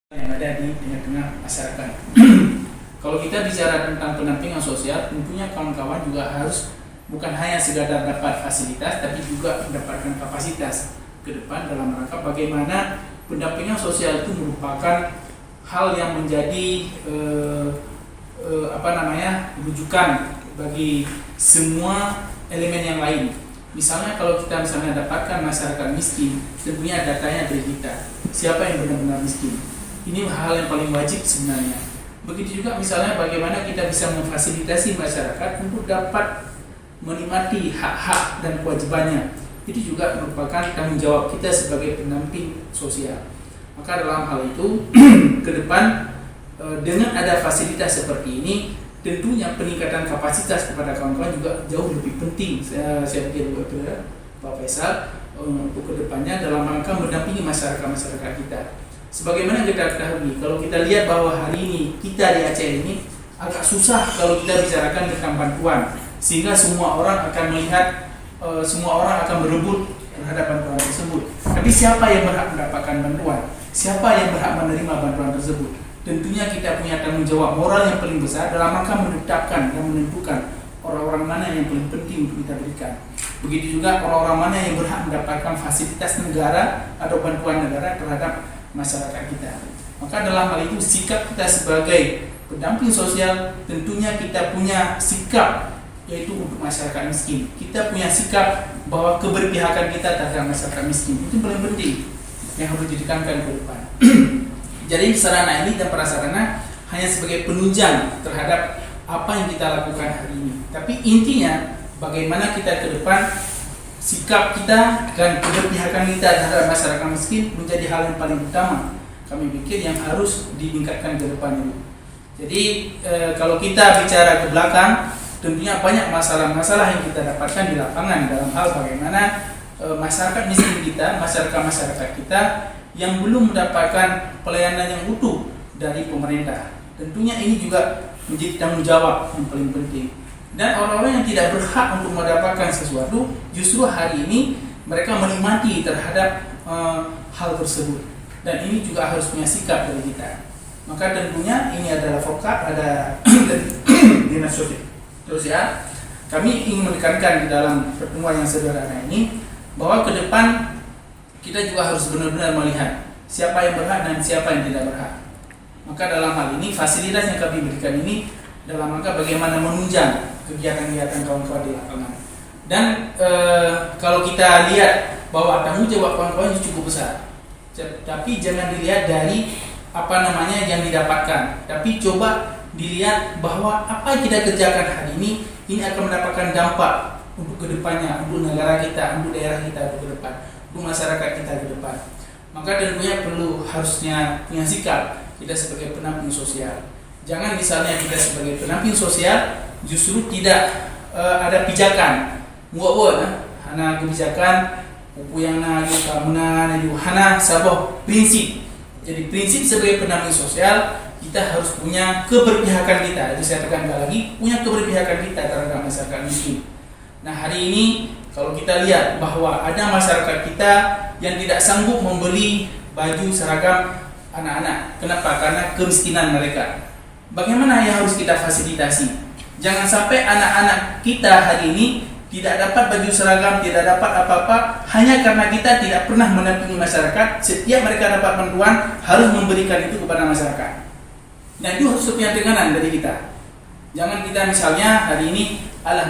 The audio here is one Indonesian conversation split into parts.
yang ada di tengah-tengah masyarakat. Kalau kita bicara tentang pendampingan sosial, tentunya kawan-kawan juga harus bukan hanya sekadar dapat fasilitas, tapi juga mendapatkan kapasitas ke depan dalam rangka bagaimana pendampingan sosial itu merupakan hal yang menjadi rujukan bagi semua elemen yang lain. Misalnya kalau kita dapatkan masyarakat miskin, tentunya datanya dari kita. Siapa yang benar-benar miskin? Ini hal yang paling wajib sebenarnya. Begitu juga misalnya bagaimana kita bisa memfasilitasi masyarakat untuk dapat menikmati hak-hak dan kewajibannya. Itu juga merupakan tanggung jawab kita sebagai pendamping sosial. Maka dalam hal itu ke depan dengan ada fasilitas seperti ini, tentunya peningkatan kapasitas kepada kawan-kawan juga jauh lebih penting. Saya pikir Pak Faisal untuk kedepannya dalam rangka mendampingi masyarakat kita. Sebagaimana kita ketahui, kalau kita lihat bahwa hari ini kita di Aceh ini agak susah kalau kita bicarakan tentang bantuan, sehingga semua orang akan melihat, semua orang akan berebut terhadap bantuan tersebut. Tapi siapa yang berhak mendapatkan bantuan? Siapa yang berhak menerima bantuan tersebut? Tentunya kita punya tanggung jawab moral yang paling besar dalam rangka menetapkan dan menentukan orang-orang mana yang paling penting untuk kita berikan. Begitu juga orang-orang mana yang berhak mendapatkan fasilitas negara atau bantuan negara terhadap masyarakat kita. Maka dalam hal itu sikap kita sebagai pendamping sosial, tentunya kita punya sikap yaitu untuk masyarakat miskin. Kita punya sikap bahwa keberpihakan kita terhadap masyarakat miskin itu paling penting yang harus ditekankan ke depan. Jadi sarana ini dan prasarana hanya sebagai penunjang terhadap apa yang kita lakukan hari ini. Tapi intinya bagaimana kita ke depan, sikap kita dan keberpihakan kita terhadap masyarakat miskin menjadi hal yang paling utama. Kami pikir yang harus ditingkatkan ke depan ini. Jadi kalau kita bicara ke belakang, tentunya banyak masalah-masalah yang kita dapatkan di lapangan dalam hal bagaimana masyarakat miskin kita, masyarakat kita yang belum mendapatkan pelayanan yang utuh dari pemerintah. Tentunya ini juga menjadi tanggung jawab yang paling penting. Dan orang-orang yang tidak berhak untuk mendapatkan sesuatu, justru hari ini mereka menikmati terhadap hal tersebut. Dan ini juga harus punya sikap dari kita. Maka tentunya ini adalah fokus, ada dinas sosial. Kami ingin menekankan di dalam pertemuan yang sederhana ini bahwa ke depan kita juga harus benar-benar melihat siapa yang berhak dan siapa yang tidak berhak. Maka dalam hal ini fasilitas yang kami berikan ini dalam rangka bagaimana menunjang kegiatan-kegiatan kawan-kawan di lapangan. Dan kalau kita lihat bahwa tanggung jawab kawan-kawan itu cukup besar, tapi jangan dilihat dari yang didapatkan, tapi coba dilihat bahwa apa yang kita kerjakan hari ini akan mendapatkan dampak untuk kedepannya, untuk negara kita, untuk daerah kita ke depan, untuk masyarakat kita ke depan. Maka tentunya harusnya punya sikap kita sebagai pendamping sosial. Jangan misalnya kita sebagai pendamping sosial justru tidak ada pijakan, hana kebijakan, yang hana sabah prinsip. Jadi prinsip sebagai pendamping sosial kita harus punya keberpihakan kita. Itu saya tekankan lagi, punya keberpihakan kita terhadap masyarakat miskin. Nah hari ini kalau kita lihat bahwa ada masyarakat kita yang tidak sanggup membeli baju seragam anak-anak. Kenapa? Karena kemiskinan mereka. Bagaimana yang harus kita fasilitasi? Jangan sampai anak-anak kita hari ini tidak dapat baju seragam, tidak dapat apa-apa hanya karena kita tidak pernah mendampingi masyarakat. Setiap mereka dapat bantuan harus memberikan itu kepada masyarakat. Dan itu harus punya tekanan dari kita. Jangan kita misalnya hari ini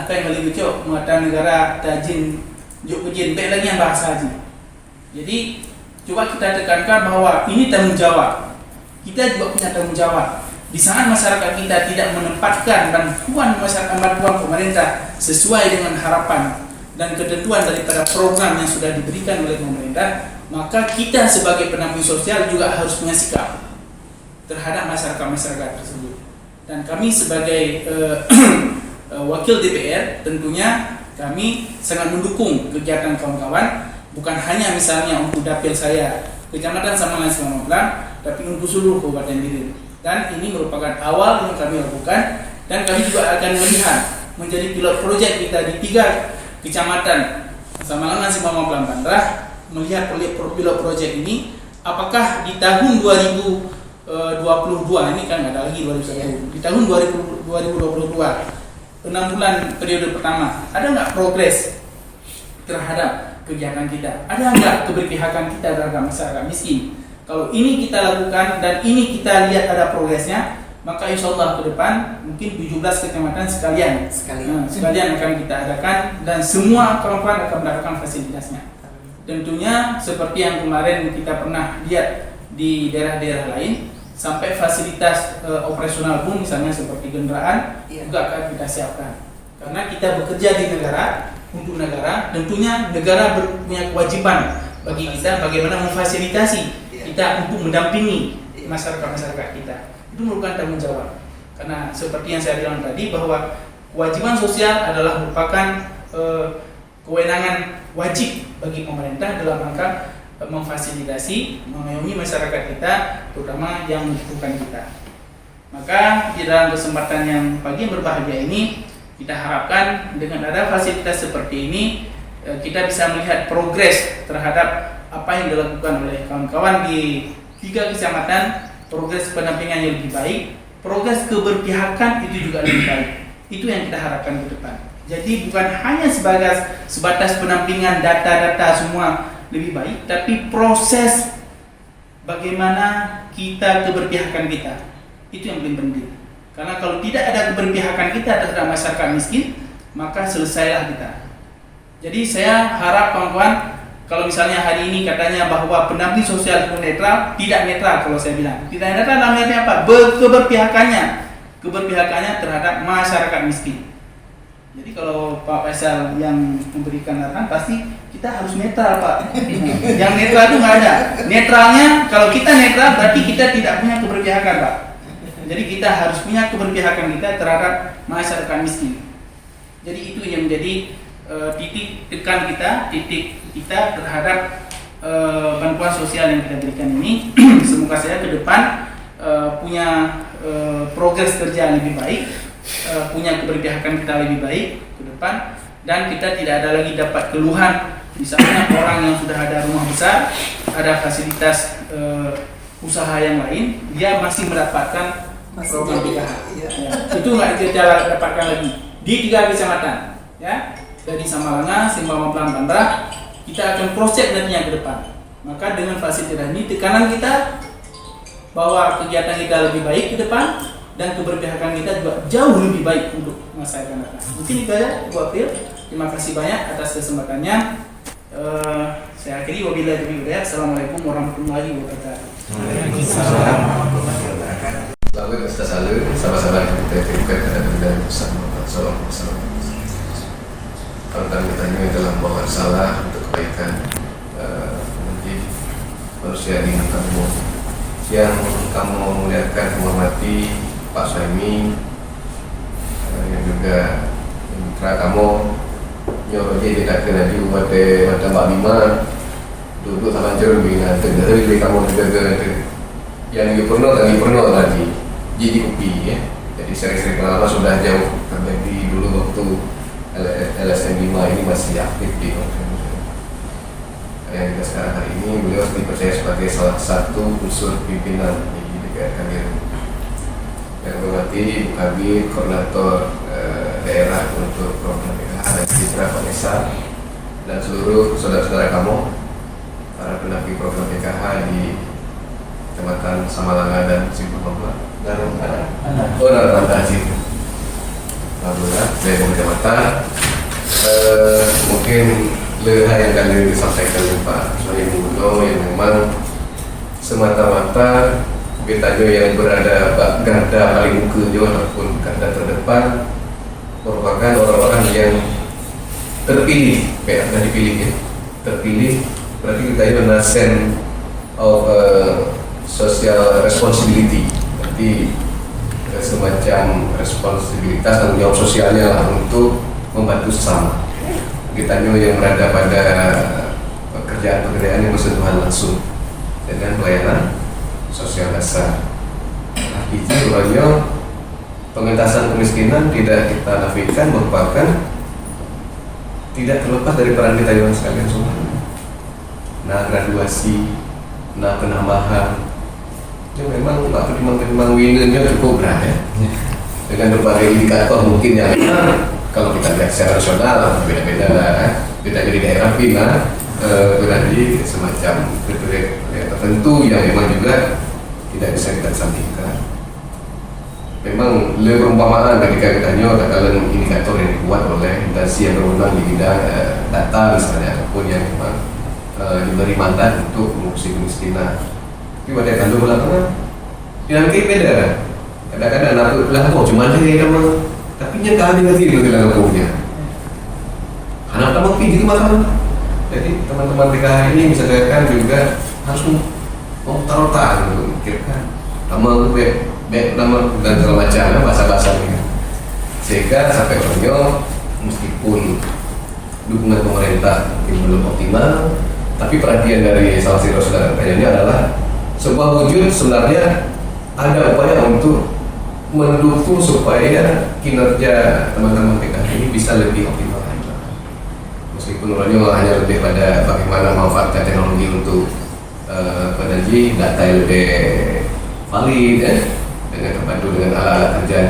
pengen beli baju mengatakan negara tajin juk ujian baik lagi yang bahasa haji. Jadi coba kita tekankan bahwa ini tanggung jawab. Kita juga punya tanggung jawab. Di saat masyarakat kita tidak menempatkan bantuan pemerintah sesuai dengan harapan dan ketentuan daripada program yang sudah diberikan oleh pemerintah, maka kita sebagai pendamping sosial juga harus punya sikap terhadap masyarakat tersebut. Dan kami sebagai wakil DPR tentunya kami sangat mendukung kegiatan kawan-kawan, bukan hanya misalnya untuk dapil saya Kecamatan Samalan Selama, tapi untuk seluruh Kabupaten Biren. Dan ini merupakan awal yang kami lakukan, dan kami juga akan melihat menjadi pilot project kita di 3 kecamatan Samalangan, Simpang Bandra, melihat pilot project ini apakah di tahun 2020 2022 ini kan ada lagi 2021. Di tahun 2022 6 bulan periode pertama, ada nggak progres terhadap kegiatan kita? Ada nggak keberpihakan kita terhadap masyarakat miskin? Kalau ini kita lakukan dan ini kita lihat ada progresnya, maka insya Allah ke depan mungkin 17 kecamatan sekalian akan kita adakan dan semua kawan-kawan akan mendapatkan fasilitasnya. Tentunya seperti yang kemarin kita pernah lihat di daerah-daerah lain, sampai fasilitas operasional pun misalnya seperti kendaraan juga akan kita siapkan. Karena kita bekerja di negara, untuk negara, tentunya negara punya kewajiban bagi kita bagaimana memfasilitasi kita untuk mendampingi masyarakat kita. Itu merupakan tanggung jawab. Karena seperti yang saya bilang tadi bahwa kewajiban sosial adalah merupakan kewenangan wajib bagi pemerintah dalam rangka memfasilitasi, mengayomi masyarakat kita, terutama yang membutuhkan kita. Maka di dalam kesempatan yang pagi yang berbahagia ini, kita harapkan dengan ada fasilitas seperti ini, kita bisa melihat progres terhadap apa yang dilakukan oleh kawan-kawan di 3 kecamatan, progres pendampingan yang lebih baik, progres keberpihakan itu juga lebih baik. Itu yang kita harapkan ke depan. Jadi bukan hanya sebatas pendampingan data-data semua lebih baik, tapi proses bagaimana kita keberpihakan kita itu yang paling penting. Karena kalau tidak ada keberpihakan kita terhadap masyarakat miskin, maka selesailah kita. Jadi saya harap kawan-kawan, kalau misalnya hari ini katanya bahwa pendamping sosial itu netral, tidak netral kalau saya bilang. Tidak netral dalam arti apa? Keberpihakannya terhadap masyarakat miskin. Jadi kalau Pak Faisal yang memberikan arahan, pasti kita harus netral, Pak. Yang netral itu nggak ada. Netralnya, kalau kita netral berarti kita tidak punya keberpihakan, Pak. Jadi kita harus punya keberpihakan kita terhadap masyarakat miskin. Jadi itu yang menjadi titik tekan kita terhadap bantuan sosial yang kita berikan ini. Semoga saya ke depan punya progres kerja lebih baik, punya keberpihakan kita lebih baik ke depan, dan kita tidak ada lagi dapat keluhan. Misalnya orang yang sudah ada rumah besar, ada fasilitas usaha yang lain, dia masih mendapatkan program PKH. Ya. Itu nggak kita dapatkan lagi di 3 kecamatan. Ya, dari Samalanga, Simbang Mampang, Bandra, kita akan proses nantinya ke depan. Maka dengan fasilitas ini, tekanan kita bahwa kegiatan kita lebih baik ke depan dan keberpihakan kita juga jauh lebih baik untuk masa yang akan datang. Mungkin itu aja, Bu April. Terima kasih banyak atas kesempatannya. Saya akhiri, wabillahi taufiq wal hidayah. Assalamualaikum warahmatullahi wabarakatuh. Waalaikumsalam warahmatullahi wabarakatuh. Selalu kita selalu sama-sama kita berikan kepada benda bersama Rasulullah. Tentang ditanya dalam bahwa salah untuk kebaikan menjadi manusia ini kamu yang kamu muliakan, menghormati Pak Suhaimi, yang juga mitra kamu nyoba dia tidak kena ju mata Mbak Bima duduk sama jeruk bina terus kamu juga yang pernah lagi jadi kopi ya. Jadi sering-sering lama sudah jauh terjadi dulu waktu LSM 5 ini masih aktif di yang kita sekarang hari ini beliau dipercaya sebagai salah satu unsur pimpinan di DPR Kalian. Yang berarti Bu Kabir, koordinator daerah untuk program PKH dan Citra Vanessa dan seluruh saudara-saudara kamu para pendamping program PKH di Kecamatan Samalanga dan Simpang Mampang dan Rantasi. Alhamdulillah dari kecamatan mungkin hal yang kali disampaikan oleh Pak Suhaimi yang memang semata-mata kita yang berada garda paling muka walaupun garda terdepan merupakan orang-orang yang terpilih, kayak ada dipilih ya, terpilih berarti kita itu nasen of social responsibility, berarti semacam responsibilitas tanggung jawab sosialnya lah untuk membantu sesama. Kita yang berada pada pekerjaan-pekerjaan yang bersentuhan langsung dengan pelayanan sosial dasar. Itu sebenarnya pengentasan kemiskinan tidak kita nafikan merupakan tidak terlepas dari peran kita yang sekalian semua. Nah graduasi, nah penambahan memang pertimbangan winnernya cukup berat ya. Dengan berbagai indikator mungkin yang kalau kita lihat secara nasional beda-beda beda dari daerah Pina berarti semacam kriteria tertentu yang memang juga tidak bisa kita sampingkan. Memang lebih perumpamaan ketika kita katakan indikator yang dibuat oleh instansi yang berwenang di bidang data misalnya ataupun yang memang diberi mandat untuk mengurangi kemiskinan. Tapi pada kandung belakangan yang kayak beda. Kadang-kadang aku bilang cuma dia memang tapi nya kali lagi itu bilang punya. Anak teman pergi gitu makan. Jadi teman-teman PKH ini bisa dikatakan juga harus otak-otak untuk memikirkan nama nama dan segala macam bahasa-bahasa ini. Sehingga sampai orangnya meskipun dukungan pemerintah mungkin belum optimal, tapi perhatian dari salah satu saudara ini adalah sebuah wujud sebenarnya ada upaya untuk mendukung supaya kinerja teman-teman PKH ini bisa lebih optimal lagi. Meskipun orangnya hanya lebih pada bagaimana memanfaatkan teknologi untuk penerji data yang lebih valid dengan terbantu dengan alat-alat kerjaan.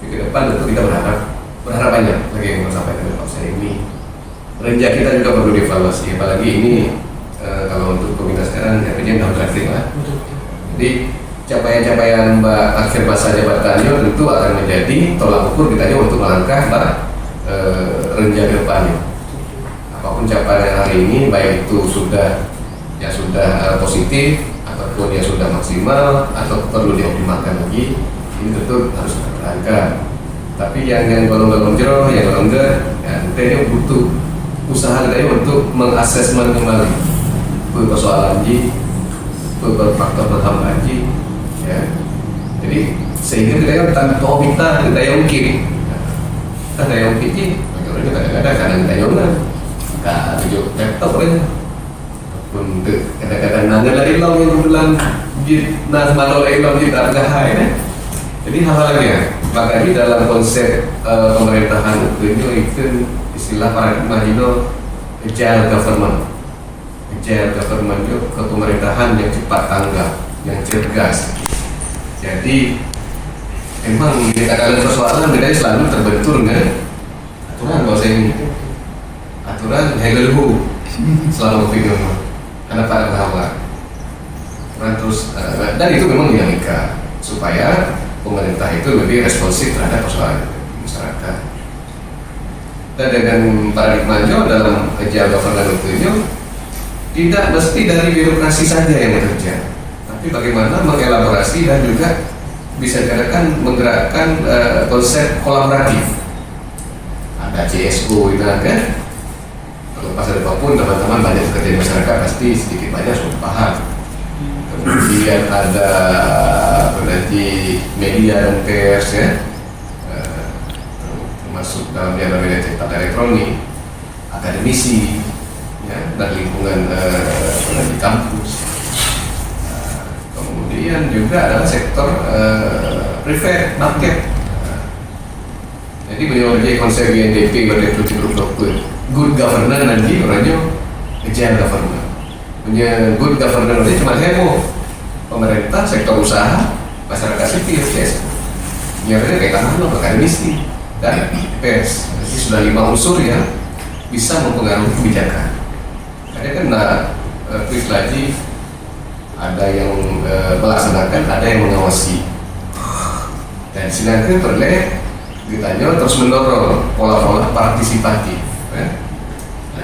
Ke depan tentu kita berharap banyak lagi yang disampaikan oleh Pak saya ini. Renjak kita juga perlu dievaluasi, apalagi ini kalau untuk komunitas sekarang artinya nggak berarti lah. Jadi capaian-capaian akhir masa jabatannya tentu akan menjadi tolak ukur kita untuk melangkah renjak ke depannya. Apapun capaian hari ini, baik itu sudah positif ataupun ya sudah maksimal atau perlu dioptimalkan lagi, ini tentu harus kita pertahankan. Tapi yang golong-golong jero, yang golong enggak, ya tentunya butuh usaha kita untuk mengasesmen kembali persoalan ji, faktor pertama ji, ya. Jadi sehingga kita kan tahu kita yang mungkin, kita yang mungkin, kita kadang-kadang kita yang mana, kita tunjuk laptop aja. Untuk kadang-kadang nanya lagi long yang kebetulan nas malu lagi long kita agak jadi hal-hal lagi ya. Makanya dalam konsep pemerintahan itu istilah paradigma itu agile government itu kepemerintahan yang cepat tanggap, yang cerdas. Jadi memang kadang-kadang persoalan bedanya selalu terbentur dengan aturan bahasa ini, aturan Hegel selalu berpikir ada pada bahwa terus dan itu memang dinamika supaya pemerintah itu lebih responsif terhadap persoalan masyarakat. Dan dengan paradigmanya dalam agile governance itu tidak mesti dari birokrasi saja yang bekerja, tapi bagaimana mengelaborasi dan juga bisa dikatakan menggerakkan konsep kolaboratif. Ada CSO itu kan. Pas ada apapun teman-teman banyak bekerja di masyarakat pasti sedikit banyak sudah paham. Kemudian ada berarti media dan pers ya, termasuk dalam media cetak elektronik, akademisi, ya, dan lingkungan di kampus. Kemudian juga adalah sektor private market. Jadi beliau konsep BNDP berdeklarasi good governance nanti orangnya agile governance. Punya good governance itu cuma heboh pemerintah, sektor usaha, masyarakat sipil, yes. Nyatanya kayak tanah akademisi dan pers. Jadi sudah 5 unsur yang bisa mempengaruhi kebijakan. Ada kan please lagi ada yang melaksanakan, ada yang mengawasi. Dan sedangkan perlu ditanya terus mendorong pola-pola partisipatif.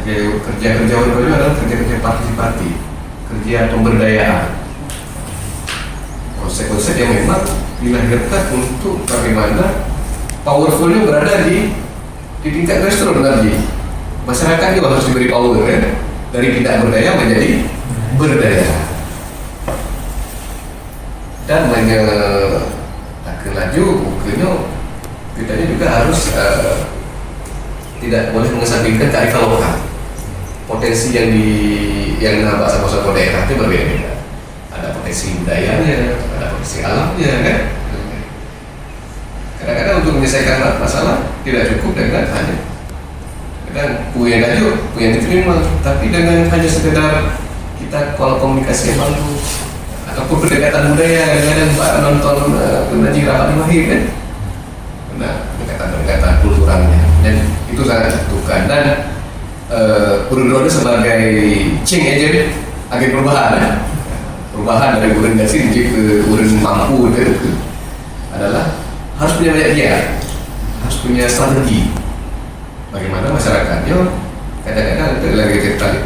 Kerja-kerja itu adalah kerja-kerja partisipatif, kerja pemberdayaan, konsep-konsep yang memang dilahirkan untuk bagaimana powerfulnya berada di tingkat grassroots nanti. Masyarakat juga harus diberi power ya, dari tidak berdaya menjadi berdaya. Dan akan laju bukunya kita juga harus tidak boleh mengesampingkan kearifan lokal. Potensi yang nampak sama-sama daerah itu berbeda-beda. Ada potensi budayanya, ada potensi alamnya kan. Kadang-kadang untuk menyelesaikan masalah tidak cukup dengan hanya punya diterima, tapi dengan hanya sekedar kita kalau komunikasi yang bagus, ataupun pendekatan budaya kadang-kadang Pak nonton pengaji rapat mahir kan, nah pendekatan kulturalnya, dan itu sangat dibutuhkan. Dan Urun sebagai change agent, agen perubahan dari urun gasir ke urun mampu itu adalah harus punya banyak dia, harus punya strategi bagaimana masyarakatnya kadang-kadang itu lagi tertarik